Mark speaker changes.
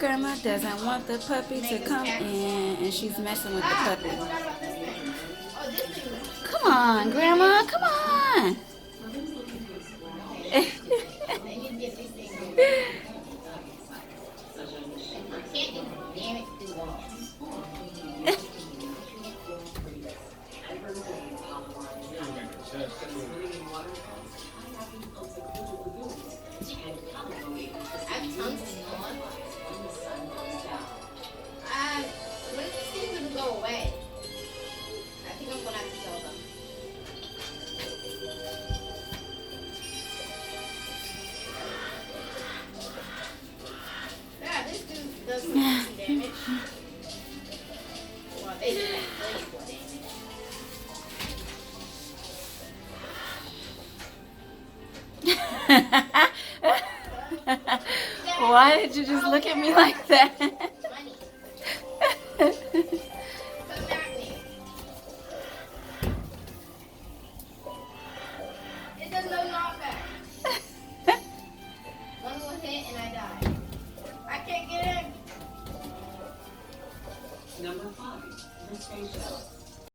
Speaker 1: Grandma doesn't want the puppy to come in, and she's messing with the puppy. Come on, Grandma, come on.
Speaker 2: When is this gonna go away? I think I'm gonna have to tell them. Yeah, this dude does some damage. Well, they did that physical damage.
Speaker 1: Why did you just look at me like that?
Speaker 2: Money.